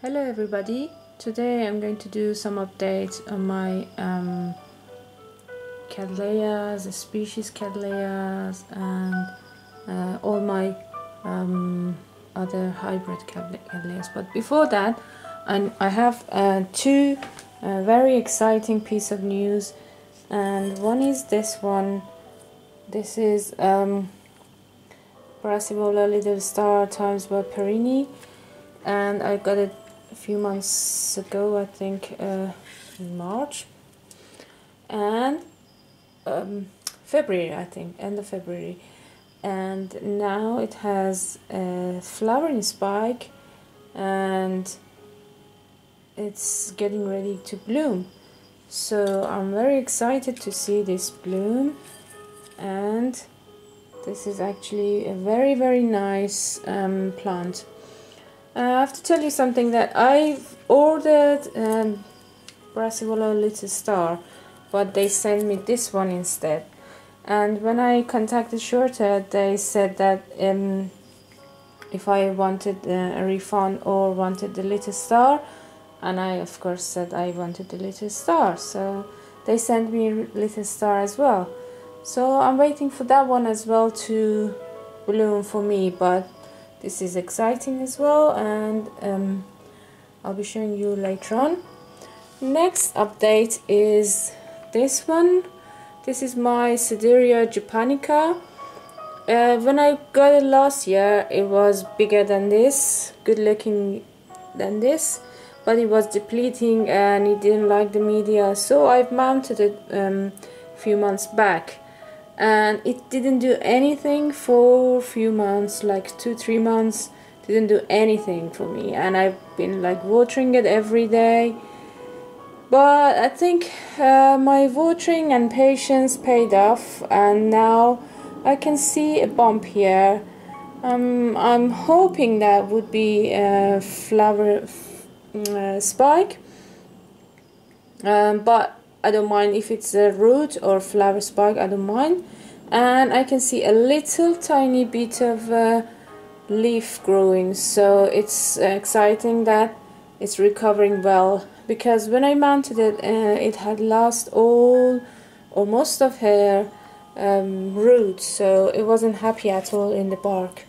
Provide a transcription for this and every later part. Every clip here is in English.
Hello everybody, today I'm going to do some updates on my Cattleyas, the species Cattleyas, and all my other hybrid Cattleyas. But before that, I have two very exciting piece of news, and one is this one. This is Parasibola little star times by Perini, and I got it a few months ago, I think in March and February, I think, end of February, and now it has a flowering spike and it's getting ready to bloom. So I'm very excited to see this bloom, and this is actually a very nice plant. I have to tell you something, that I've ordered Parasibola little star, but they sent me this one instead. And when I contacted Shorter, they said that if I wanted a refund or wanted the little star, and I of course said I wanted the little star, so they sent me little star as well. So I'm waiting for that one as well to bloom for me, but this is exciting as well, and I'll be showing you later on. Next update is this one. This is my Cattleya japonica. When I got it last year, it was bigger than this, good looking than this, but it was depleting and it didn't like the media, so I've mounted it a few months back. And it didn't do anything for a few months, like 2-3 months, didn't do anything for me, and I've been like watering it every day. But I think my watering and patience paid off, and now I can see a bump here. I'm hoping that would be a flower spike, but I don't mind if it's a root or flower spike, I don't mind. And I can see a little tiny bit of leaf growing, so it's exciting that it's recovering well, because when I mounted it, it had lost all or most of her roots, so it wasn't happy at all in the bark.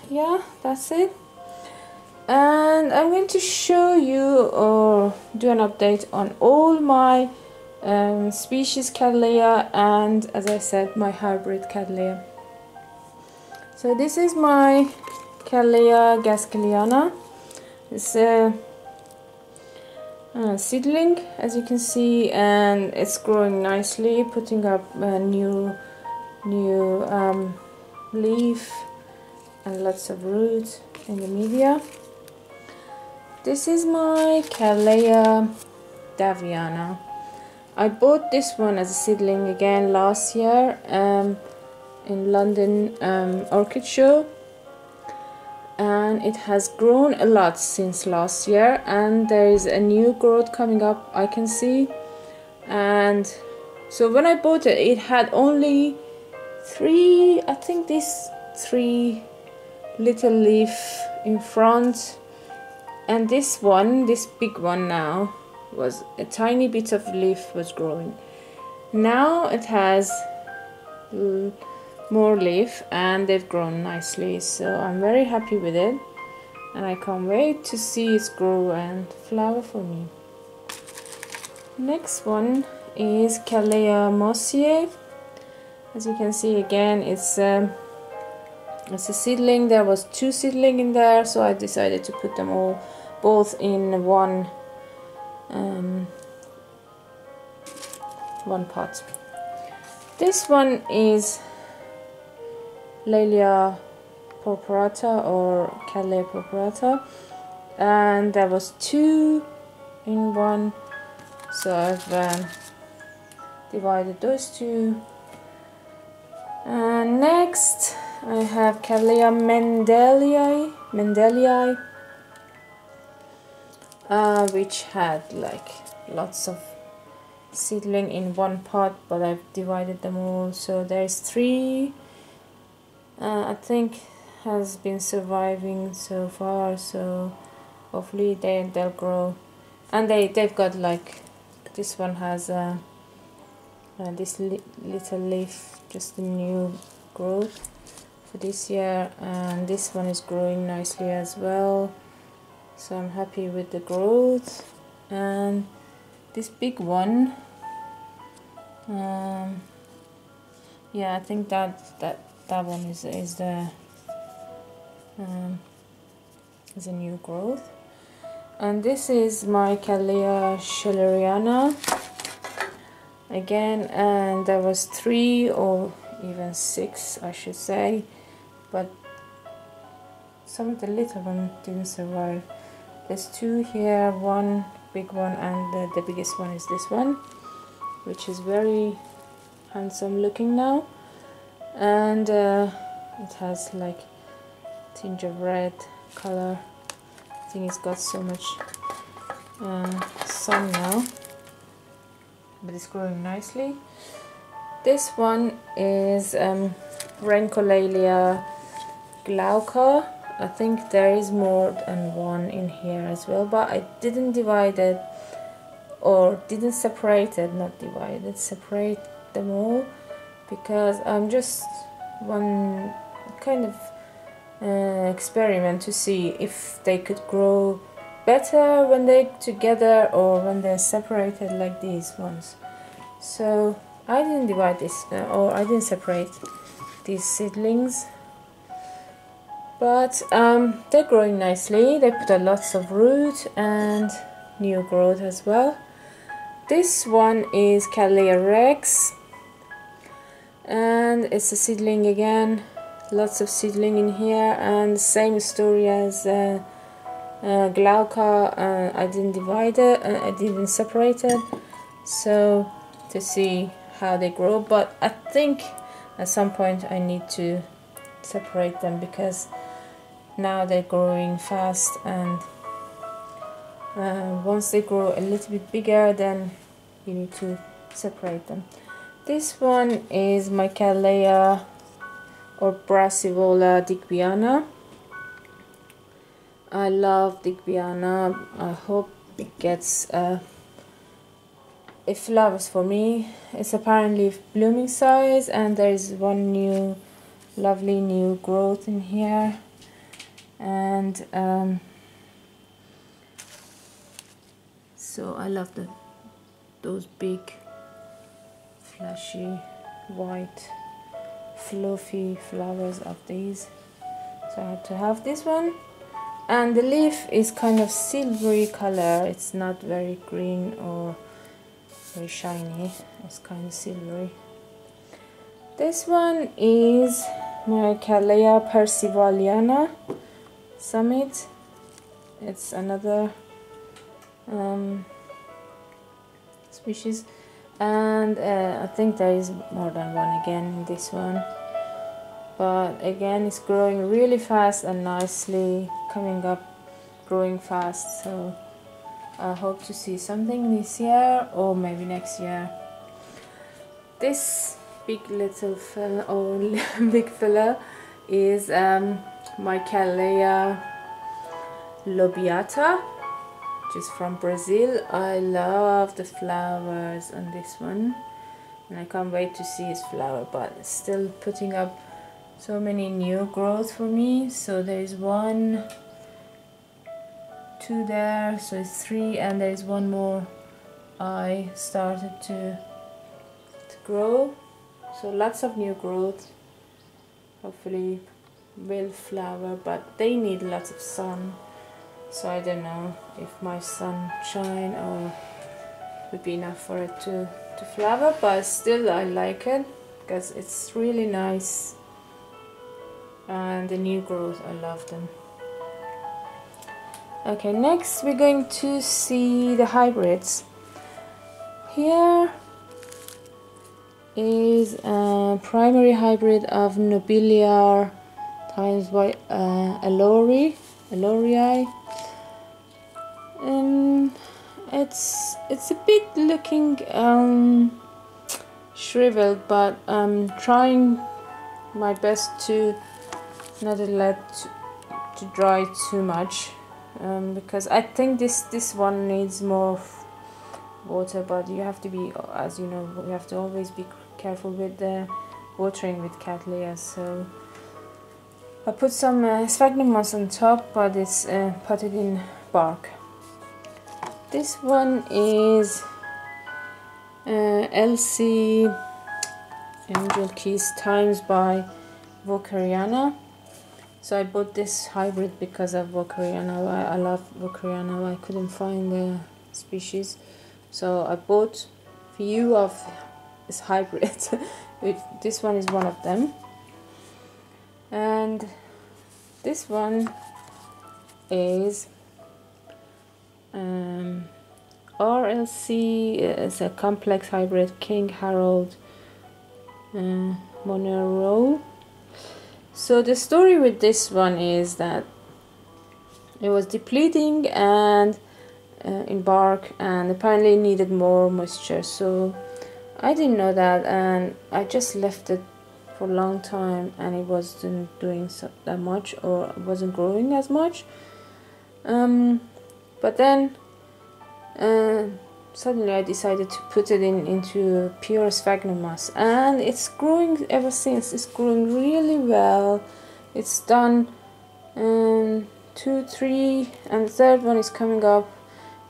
Yeah, that's it. And I'm going to show you or do an update on all my species Cattleya, and as I said, my hybrid Cattleya. So this is my C.Gascliana. It's a seedling, as you can see, and it's growing nicely, putting up a new leaf and lots of roots in the media. This is my C.dawiana. I bought this one as a seedling again last year in London Orchid Show, and it has grown a lot since last year, and there is a new growth coming up, I can see. And so when I bought it, it had only three little leaf in front. And this one, this big one now, was a tiny bit of leaf was growing. Now it has more leaf and they've grown nicely, so I'm very happy with it, and I can't wait to see it grow and flower for me. Next one is Cattleya mossiae. As you can see, again, it's a seedling. There was 2 seedlings in there, so I decided to put them both in one pot. This one is L.purpurata or L.purpurata, and there was 2 in one, so I've divided those 2. And next I have Cattleya Mendelii, which had like lots of seedling in one pot, but I've divided them all, so there's 3. I think has been surviving so far, so hopefully they'll grow. And they've got like, this one has this little leaf, just a new growth for this year, and this one is growing nicely as well, so I'm happy with the growth. And this big one, yeah, I think that one is a new growth. And this is my Cattleya Species again, and there was 3 or even 6, I should say, but some of the little ones didn't survive. There's 2 here, one big one, and the biggest one is this one, which is very handsome looking now, and it has like tinge of red color. I think it's got so much sun now, but it's growing nicely. This one is Rl.digbiana. I think there is more than one in here as well, but I didn't divide it, or didn't separate it, not divide it, separate them all, because I'm just one kind of experiment to see if they could grow better when they're together or when they're separated like these ones. So I didn't divide this, or I didn't separate these seedlings, but they're growing nicely. They put a lots of root and new growth as well. This one is Cattleya Rex, and it's a seedling again. Lots of seedling in here, and same story as Glauca. I didn't divide it, I didn't separate it, so to see how they grow, but I think at some point I need to separate them, because now they're growing fast, and once they grow a little bit bigger, then you need to separate them. This one is my Cattleya or Rl.digbiana. I love Digbiana. I hope it gets it flowers for me. It's apparently blooming size, and there is one new lovely new growth in here, and so I love those big flashy white fluffy flowers of these, so I had to have this one. And the leaf is kind of silvery color, it's not very green or very shiny, it's kind of silvery. This one is my C.percivalian summit. It's another species, and I think there is more than one again in this one, but again it's growing really fast and nicely, coming up, growing fast, so I hope to see something this year or maybe next year. This big little fella, or big fella, is my C.Lobiata, which is from Brazil. I love the flowers on this one, and I can't wait to see its flower, but it's still putting up so many new growth for me. So there is 1, 2 there, so it's 3, and there is one more I started to grow, so lots of new growth. Hopefully will flower, but they need lots of sun, so I don't know if my sunshine or would be enough for it to flower, but still I like it because it's really nice, and the new growth, I love them. Okay, next we're going to see the hybrids. Here is a primary hybrid of Nobilia times by Allorii. It's a bit looking shriveled, but I'm trying my best to not let to dry too much, because I think this one needs more water, but you have to be, as you know, you have to always be careful with the watering with Cattleya. So I put some sphagnum moss on top, but it's potted in bark. This one is L.C. Angel Keys Times by C.Gascliana. So I bought this hybrid because of C.Gascliana. I love C.Gascliana. I couldn't find the species, so I bought few of this hybrid. This one is one of them, and this one is RLC. It's a complex hybrid King Harold Monroe. So the story with this one is that it was depleting and in bark, and apparently needed more moisture. So I didn't know that, and I just left it for a long time, and it wasn't doing that much, or wasn't growing as much. But then suddenly I decided to put it into pure sphagnum moss, and it's growing ever since. It's growing really well. It's done 2, 3, and the third one is coming up,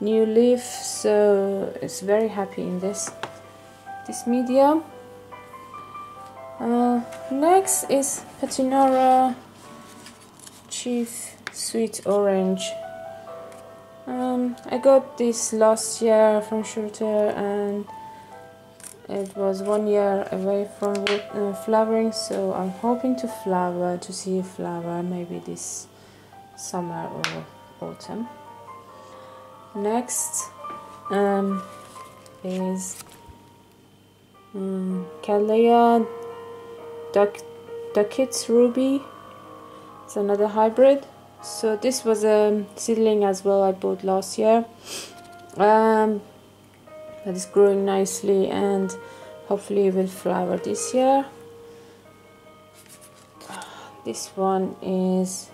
new leaf. So it's very happy in this medium. Next is Patinora Chief Sweet Orange. I got this last year from Shooter, and it was 1 year away from flowering, so I'm hoping to see a flower maybe this summer or autumn. Next is Cattleya Ruby. It's another hybrid. So this was a seedling as well I bought last year, that is growing nicely, and hopefully it will flower this year. This one is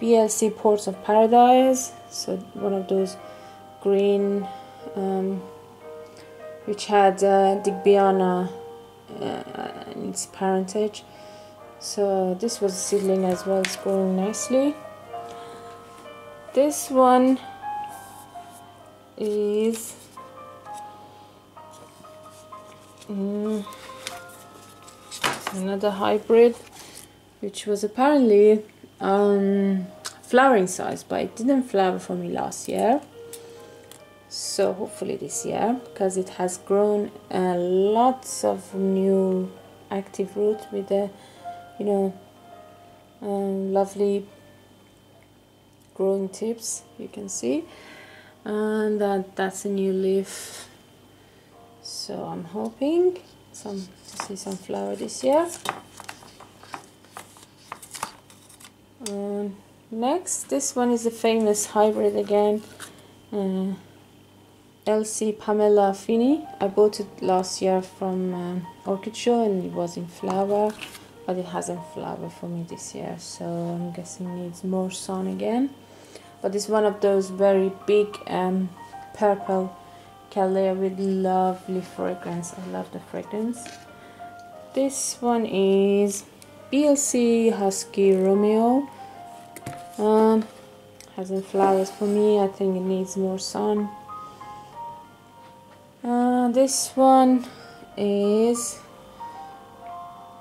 BLC Ports of Paradise, so one of those green, which had L.digbiana in its parentage. So this was a seedling as well, it's growing nicely. This one is another hybrid, which was apparently flowering size, but it didn't flower for me last year. So hopefully this year, because it has grown lots of new active root with the, you know, lovely growing tips, you can see, and that's a new leaf. So I'm hoping to see some flower this year. Next, this one is a famous hybrid again, L.C. Pamela Finney. I bought it last year from Orchid Show, and it was in flower, but it hasn't flowered for me this year, so I'm guessing it needs more sun again. But it's one of those very big purple Cattleya with lovely fragrance. I love the fragrance. This one is BLC Husky Romeo. Hasn't flowers for me. I think it needs more sun. This one is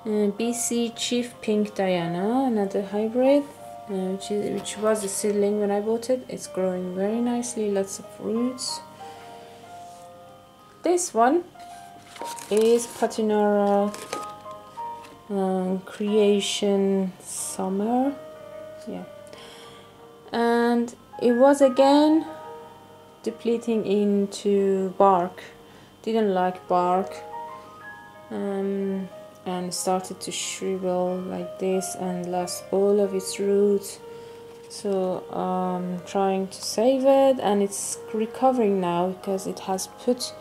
BC Chief Pink Diana, another hybrid, which was a seedling when I bought it. It's growing very nicely, lots of roots. This one is Patinora Creation Summer, yeah, and it was again depleting into bark. Didn't like bark, and started to shrivel like this and lost all of its roots. So trying to save it, and it's recovering now because it has put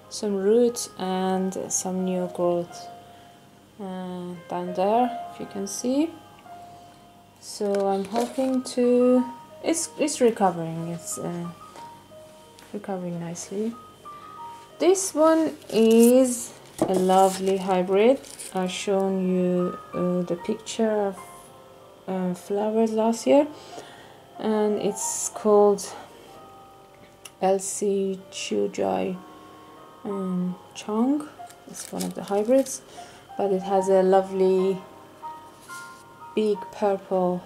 some roots and some new growth down there, if you can see. So I'm hoping to, it's recovering, it's recovering nicely. This one is a lovely hybrid. I've shown you the picture of flowers last year, and it's called L.C. Chong. It's one of the hybrids, but it has a lovely big purple,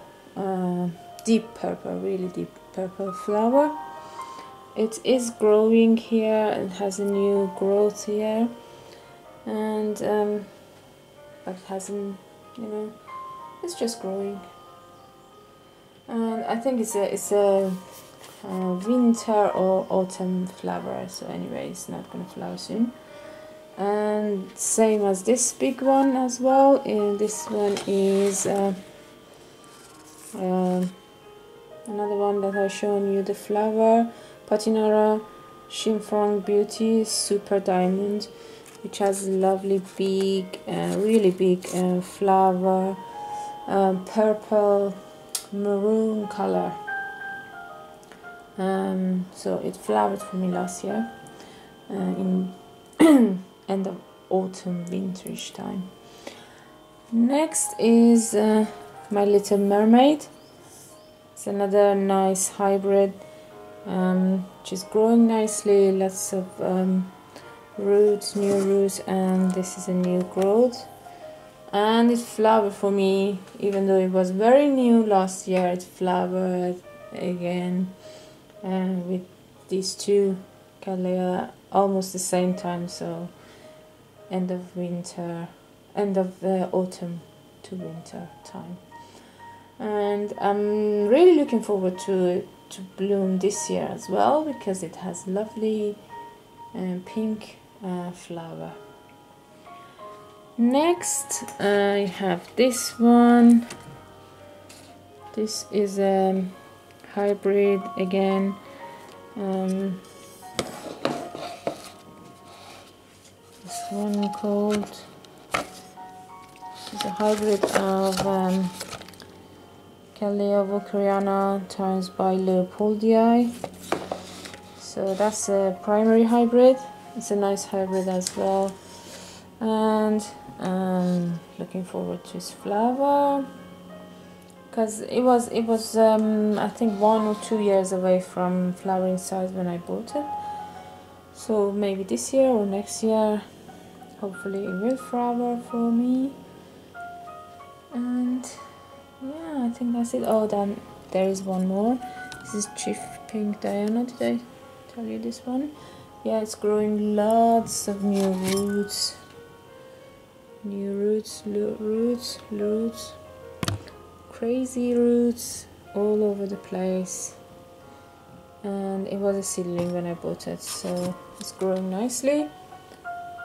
deep purple, really deep purple flower. It is growing here, it has a new growth here, and but it hasn't, you know, it's just growing. And I think it's a winter or autumn flower, so anyway, it's not gonna flower soon. And same as this big one as well, and this one is another one that I've shown you the flower, Patinara Shimfrong Beauty Super Diamond, which has lovely big, really big flower, purple maroon color. So it flowered for me last year in end of autumn, winterish time. Next is My Little Mermaid. It's another nice hybrid, which is growing nicely, lots of roots, new roots, and this is a new growth. And it flowered for me, even though it was very new last year, it flowered again with these two Cattleya almost the same time, so end of winter, end of autumn to winter time. And I'm really looking forward to it to bloom this year as well, because it has lovely pink flower. Next I have this one. This is a hybrid again. This one called, it's a hybrid of Cattleya times by Leopoldii. So that's a primary hybrid. It's a nice hybrid as well, and looking forward to its flower, because it was I think 1 or 2 years away from flowering size when I bought it. So maybe this year or next year, hopefully it will flower for me. And yeah, I think that's it. Oh, then there is one more. This is Chief C.Diwiana. Did I tell you this one? Yeah, it's growing lots of new roots. New roots, roots. Crazy roots all over the place. And it was a seedling when I bought it, so it's growing nicely.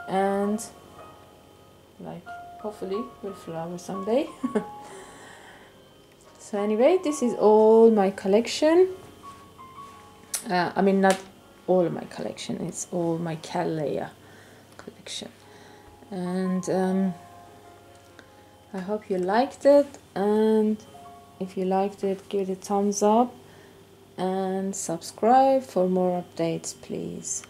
And like, hopefully will flower someday. So anyway, this is all my collection. I mean, not all of my collection, it's all my Cattleya collection. And I hope you liked it, and if you liked it, give it a thumbs up and subscribe for more updates, please.